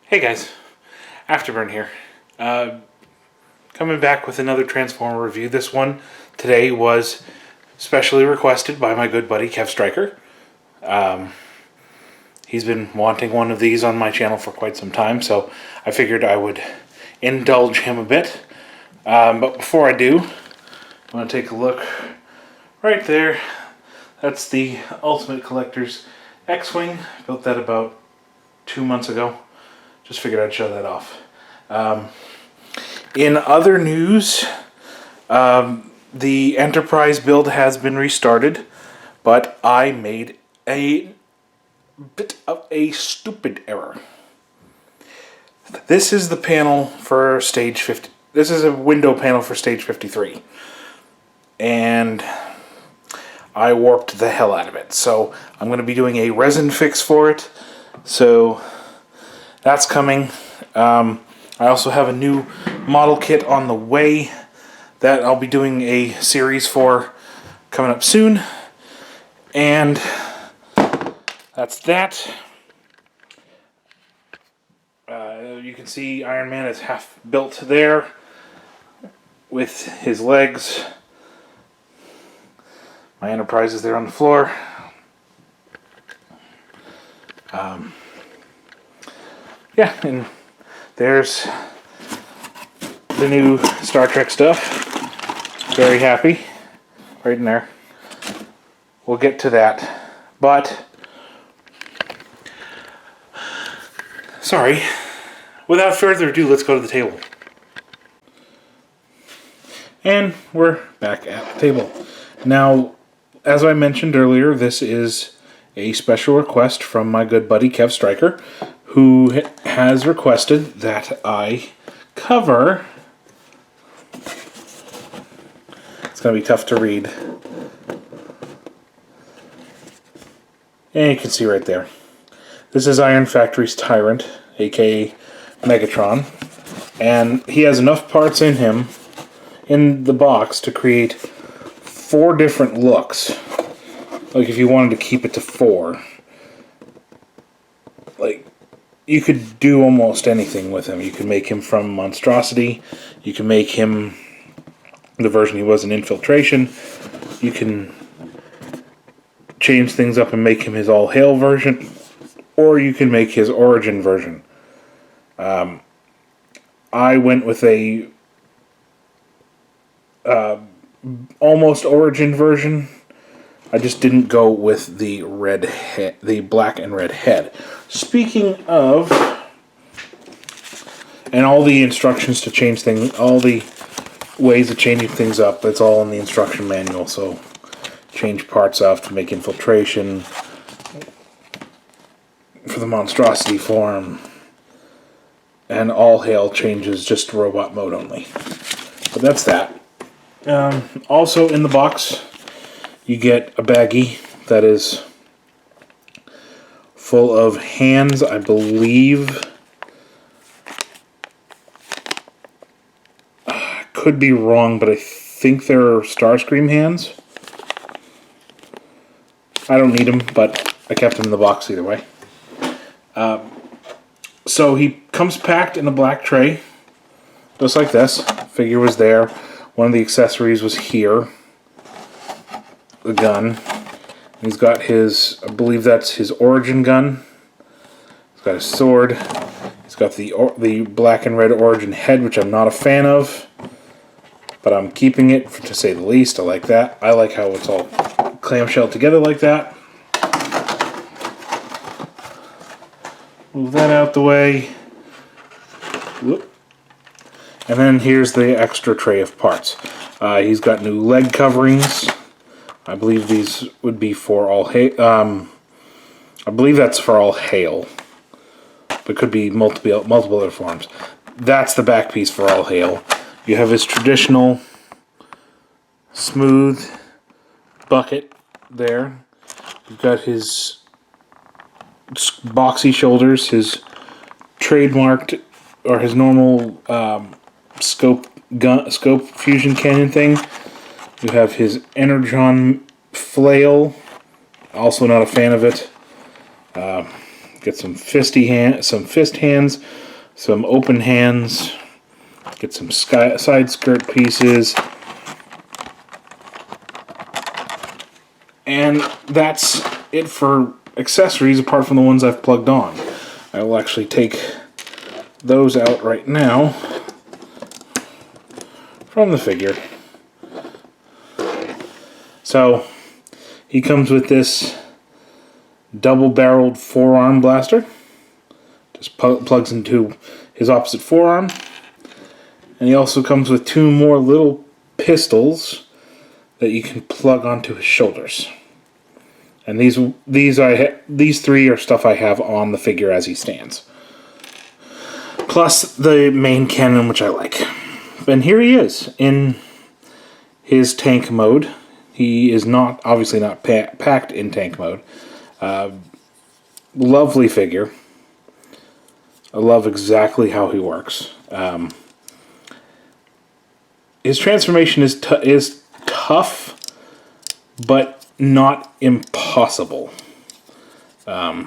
Hey guys, Afterburn here. Coming back with another Transformer review. This one today was specially requested by my good buddy Kevstriker. He's been wanting one of these on my channel for quite some time, so I figured I would indulge him a bit. But before I do, I want to take a look right there. That's the Ultimate Collector's X-Wing. Built that about 2 months ago. Just figured I'd show that off. In other news, the Enterprise build has been restarted, but I made a bit of a stupid error. This is the panel for stage 50. This is a window panel for stage 53. And I warped the hell out of it. So I'm going to be doing a resin fix for it. So that's coming. I also have a new model kit on the way that I'll be doing a series for coming up soon. And that's that. You can see Iron Man is half built there with his legs. My Enterprise is there on the floor. Yeah, and there's the new Star Trek stuff. Very happy. Right in there. We'll get to that. But, sorry. Without further ado, let's go to the table. And we're back at the table. Now, as I mentioned earlier, this is a special request from my good buddy Kevstriker, who has requested that I cover... It's going to be tough to read. And you can see right there. This is Iron Factory's Tyrant, aka Megatron. And he has enough parts in him, in the box, to create 4 different looks. Like if you wanted to keep it to 4. Like, you could do almost anything with him. You could make him from Monstrosity. You can make him the version he was in Infiltration. You can change things up and make him his all-hail version. Or you can make his origin version. I went with a almost origin version. I just didn't go with the red head, the black and red head. Speaking of, and all the instructions to change things, all the ways of changing things up, that's all in the instruction manual. So change parts off to make Infiltration for the Monstrosity form, and all hail changes just robot mode only. But that's that. Also in the box, you get a baggie that is full of hands, I believe. I could be wrong, but I think they're Starscream hands. I don't need them, but I kept them in the box either way. So he comes packed in a black tray, just like this. Figure was there. One of the accessories was here. The gun. He's got his, I believe that's his origin gun. He's got his sword. He's got the black and red origin head, which I'm not a fan of, but I'm keeping it to say the least. I like that. I like how it's all clamshelled together like that. Move that out the way. Whoop. And then here's the extra tray of parts. He's got new leg coverings. I believe these would be for all hail. I believe that's for all hail. But could be multiple other forms. That's the back piece for all hail. You have his traditional smooth bucket there. You've got his boxy shoulders, his trademarked, or his normal scope fusion cannon thing. You have his Energon flail. Also not a fan of it. Got get some fist hands, some open hands, get some side skirt pieces, and that's it for accessories apart from the ones I've plugged on. I will actually take those out right now from the figure. So he comes with this double-barreled forearm blaster. Just plugs into his opposite forearm. And he also comes with two more little pistols that you can plug onto his shoulders. And these three are stuff I have on the figure as he stands. Plus the main cannon, which I like. And here he is in his tank mode. He is obviously not packed in tank mode. Lovely figure. I love exactly how he works. His transformation is tough, but not impossible. I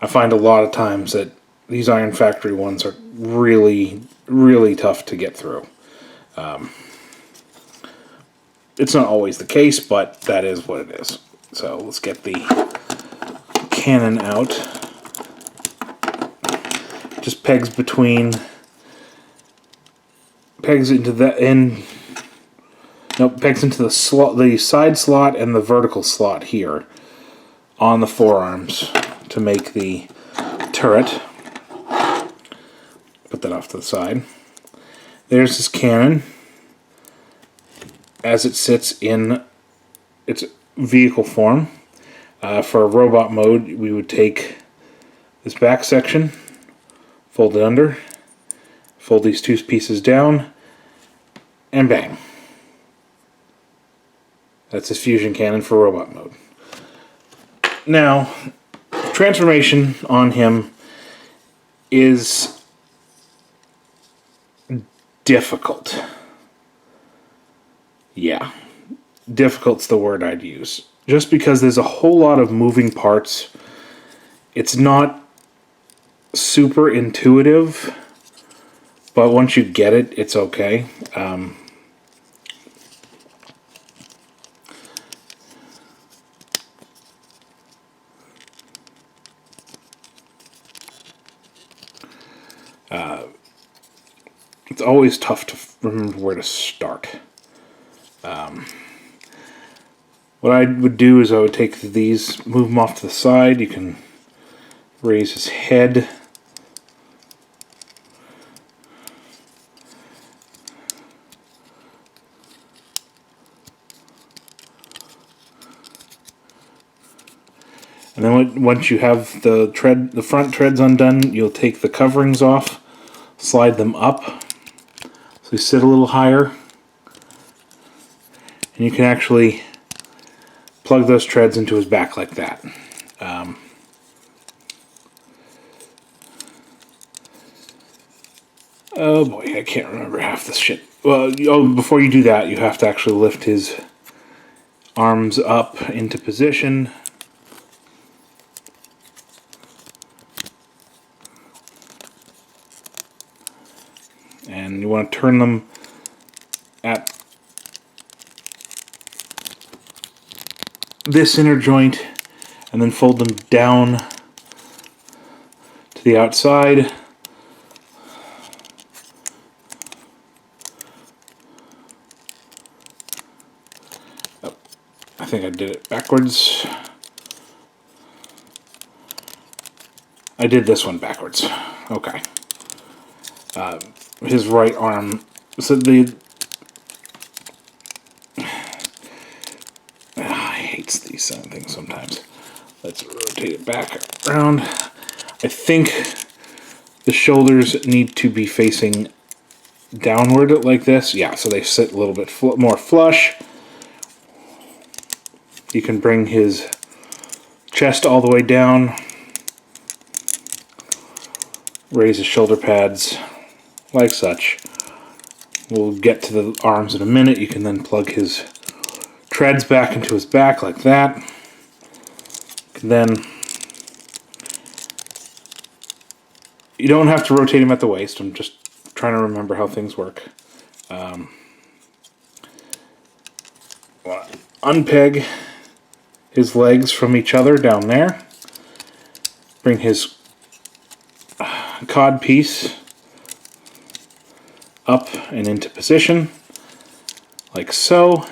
find a lot of times that these Iron Factory ones are really, really tough to get through. It's not always the case, but that is what it is. So let's get the cannon out. Just pegs into the slot, the side slot and the vertical slot here on the forearms to make the turret. Put that off to the side. There's this cannon as it sits in its vehicle form. For robot mode, we would take this back section, fold it under, fold these two pieces down, and bang. That's his fusion cannon for robot mode. Now, transformation on him is difficult. Yeah, difficult's the word I'd use. Just because there's a whole lot of moving parts. It's not super intuitive, but once you get it, it's okay. It's always tough to remember where to start. What I would do is I would take these, move them off to the side. You can raise his head. And then once you have the front treads undone, you'll take the coverings off, slide them up, so they sit a little higher. And you can actually plug those treads into his back like that. Oh boy, I can't remember half this shit. Well, before you do that, you have to actually lift his arms up into position. And you want to turn them at this inner joint and then fold them down to the outside. Oh, I think I did it backwards. I did this one backwards. Okay. His right arm. So I hate these things sometimes. Let's rotate it back around. I think the shoulders need to be facing downward like this. Yeah, so they sit a little bit more flush. You can bring his chest all the way down. Raise his shoulder pads like such. We'll get to the arms in a minute. You can then plug his treads back into his back like that. You can then You don't have to rotate him at the waist. I'm just trying to remember how things work. Unpeg his legs from each other down there. Bring his cod piece up and into position, like so.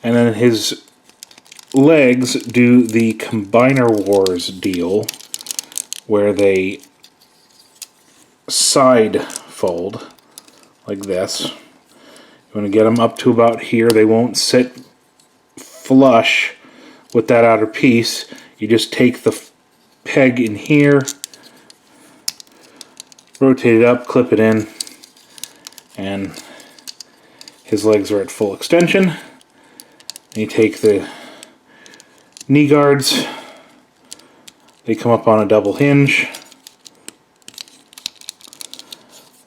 And then his legs do the Combiner Wars deal, where they side fold like this. You want to get them up to about here. They won't sit flush with that outer piece. You just take the peg in here, rotate it up, clip it in, and his legs are at full extension. And you take the knee guards, they come up on a double hinge,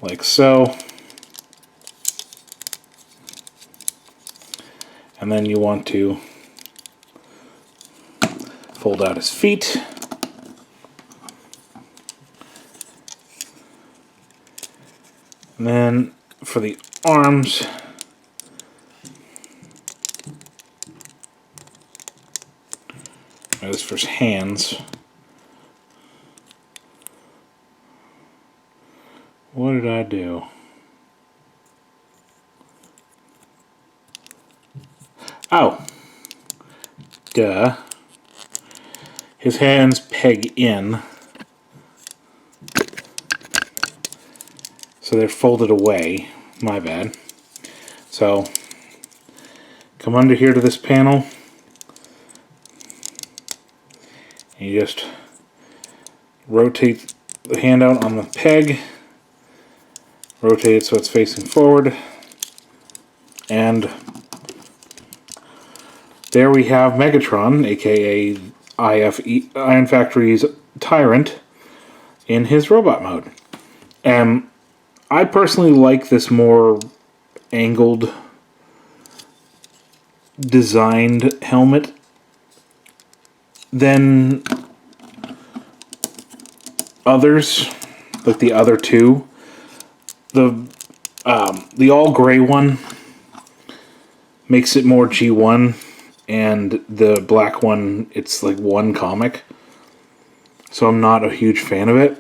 like so. And then you want to fold out his feet. And then for the arms, this for his hands. What did I do? Oh, duh. His hands peg in, so they're folded away. My bad. So, come under here to this panel, and you just rotate the hand out on the peg, rotate it so it's facing forward, and there we have Megatron, aka Iron Factory's Tyrant, in his robot mode. I personally like this more angled, designed helmet than others, like the other two. The all gray one makes it more G1, and the black one, it's like one comic. So I'm not a huge fan of it.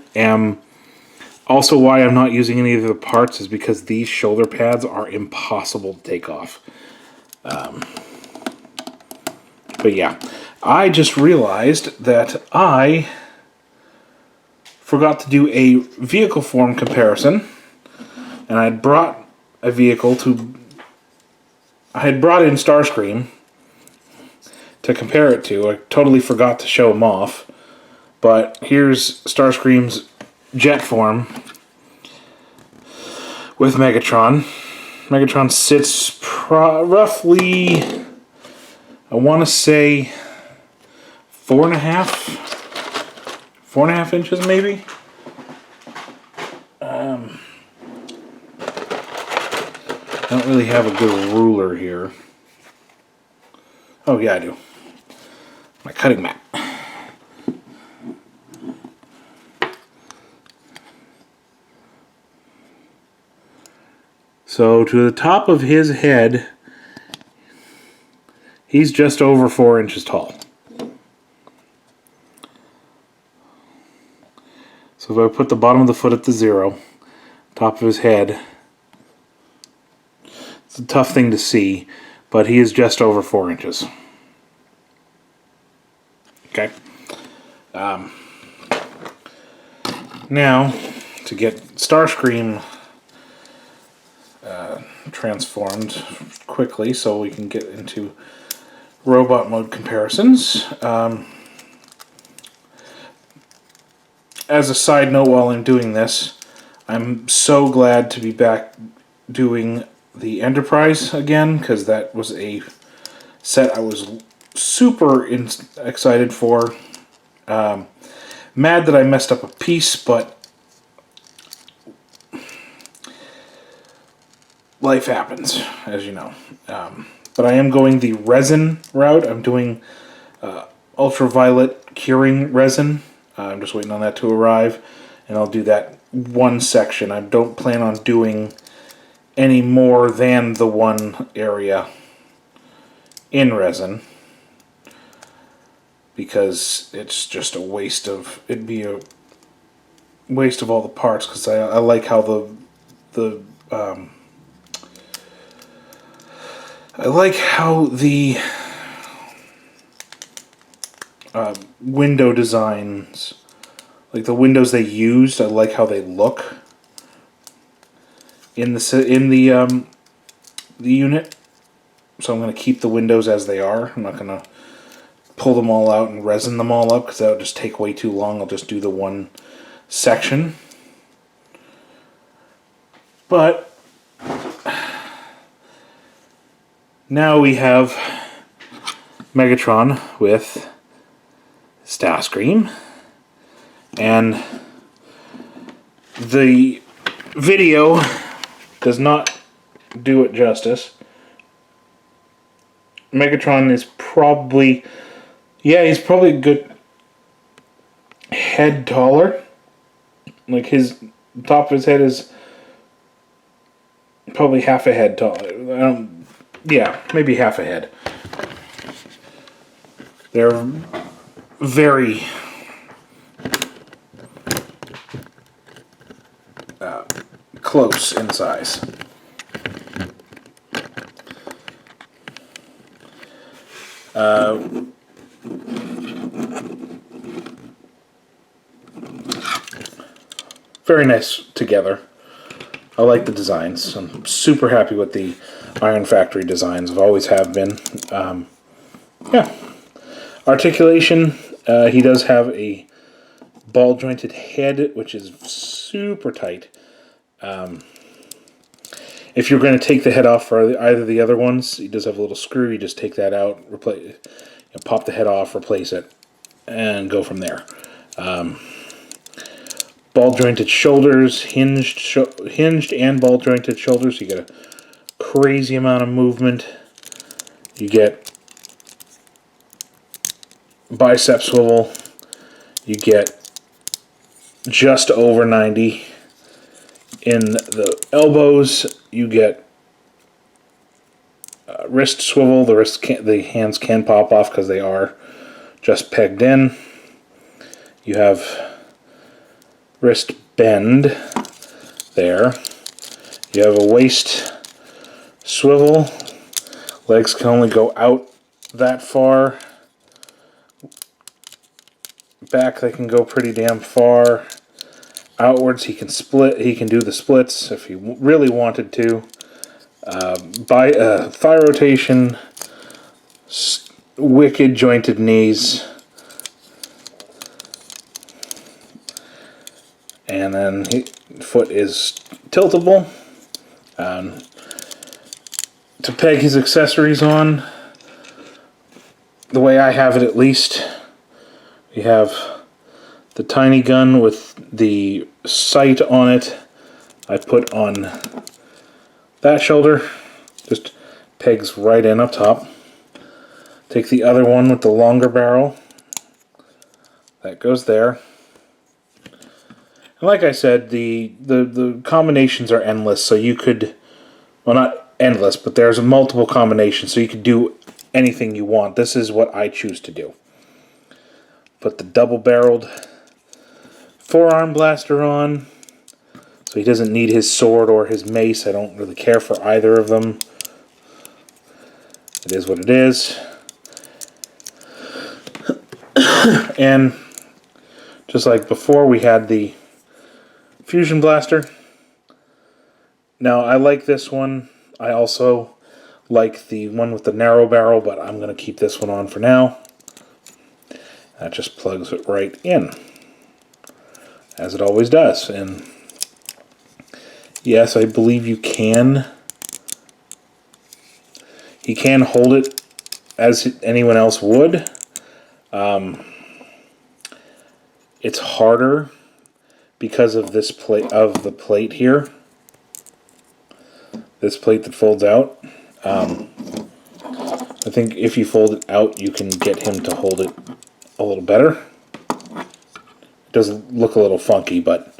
Also, why I'm not using any of the parts is because these shoulder pads are impossible to take off. But yeah, I just realized that I forgot to do a vehicle form comparison, and I had brought a vehicle to... I had brought in Starscream to compare it to. I totally forgot to show him off, but here's Starscream's jet form with Megatron. Megatron sits roughly, I want to say, 4.5 inches maybe. I don't really have a good ruler here. Oh yeah, I do. My cutting mat. So to the top of his head, he's just over 4 inches tall. So if I put the bottom of the foot at the 0, top of his head, it's a tough thing to see, but he is just over 4 inches. Okay. Now, to get Starscream transformed quickly so we can get into robot mode comparisons. As a side note, while I'm doing this, I'm so glad to be back doing the Enterprise again, because that was a set I was super excited for. Mad that I messed up a piece, but life happens, as you know. But I am going the resin route. I'm doing ultraviolet curing resin. I'm just waiting on that to arrive, and I'll do that one section. I don't plan on doing any more than the one area in resin, because it's just a waste of, it'd be a waste of all the parts, because I like how the window designs, like the windows they used, I like how they look in the unit. So I'm going to keep the windows as they are. I'm not going to pull them all out and resin them all up, because that would just take way too long. I'll just do the one section. But now we have Megatron with Starscream, and the video does not do it justice. Megatron is probably, yeah, he's probably a good head taller. Like his top of his head is probably half a head taller. Yeah, maybe half a head. They're very close in size. Very nice together. I like the designs. I'm super happy with the Iron Factory designs. I've always have been. Yeah. Articulation. He does have a ball jointed head, which is super tight. If you're going to take the head off for either of the other ones, he does have a little screw. You just take that out, replace, pop the head off, replace it, and go from there. Ball jointed shoulders, hinged and ball jointed shoulders. You get a crazy amount of movement. You get bicep swivel. You get just over 90 in the elbows. You get wrist swivel. The hands can pop off because they are just pegged in. You have wrist bend there. You have a waist swivel. Legs can only go out that far. Back they can go pretty damn far. Outwards he can split. He can do the splits if he really wanted to. Thigh rotation. Wicked jointed knees. And then foot is tiltable. To peg his accessories on, the way I have it at least, we have the tiny gun with the sight on it. I put on that shoulder, just pegs right in up top. Take the other one with the longer barrel, that goes there. And like I said, the combinations are endless, so you could, well, not endless, but there's multiple combinations, so you could do anything you want. This is what I choose to do. Put the double-barreled forearm blaster on, so he doesn't need his sword or his mace. I don't really care for either of them. It is what it is. And just like before, we had the fusion blaster. Now, I like this one. I also like the one with the narrow barrel, but I'm going to keep this one on for now. That just plugs it right in, as it always does. And yes, I believe you can. He can hold it as anyone else would. It's harder because of this plate, of the plate here. This plate that folds out. I think if you fold it out, you can get him to hold it a little better. It does look a little funky, but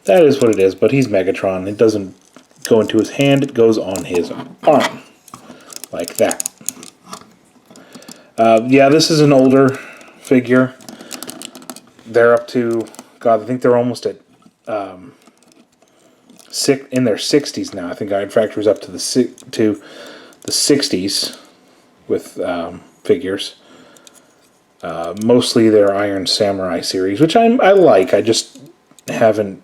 that is what it is. But he's Megatron. It doesn't go into his hand, it goes on his arm. Like that. Yeah, this is an older figure. They're up to, God, I think they're almost at in their 60s now. I think Iron Factory's up to the 60s with figures. Mostly their Iron Samurai series, which I like. I just haven't.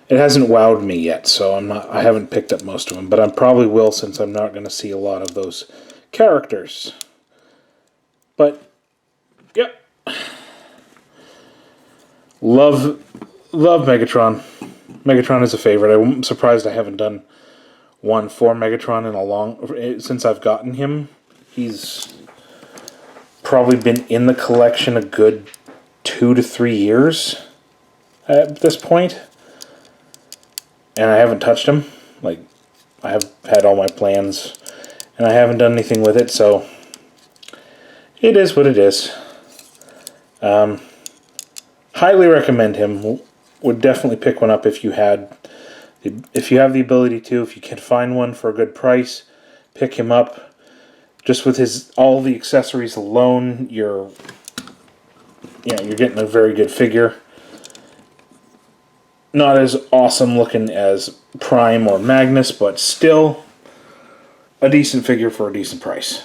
It hasn't wowed me yet, so I haven't picked up most of them. But I probably will, since I'm not going to see a lot of those characters. But yep, love Megatron. Megatron is a favorite. I'm surprised I haven't done one for Megatron since I've gotten him. He's probably been in the collection a good 2 to 3 years at this point, and I haven't touched him. Like, I have had all my plans, and I haven't done anything with it, so it is what it is. Highly recommend him. Would definitely pick one up if you have the ability to. If you can find one for a good price, pick him up. Just with all the accessories alone, you're getting a very good figure. Not as awesome looking as Prime or Magnus, but still a decent figure for a decent price.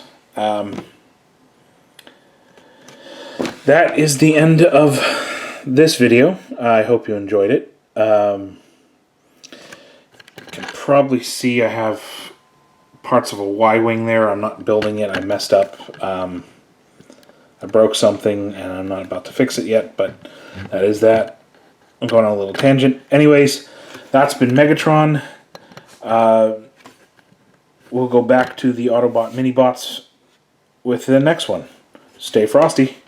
That is the end of this video. I hope you enjoyed it. You can probably see I have parts of a Y-wing there. I'm not building it. I messed up. I broke something and I'm not about to fix it yet, but that is that. I'm going on a little tangent. Anyways, that's been Megatron. We'll go back to the Autobot mini-bots with the next one. Stay frosty.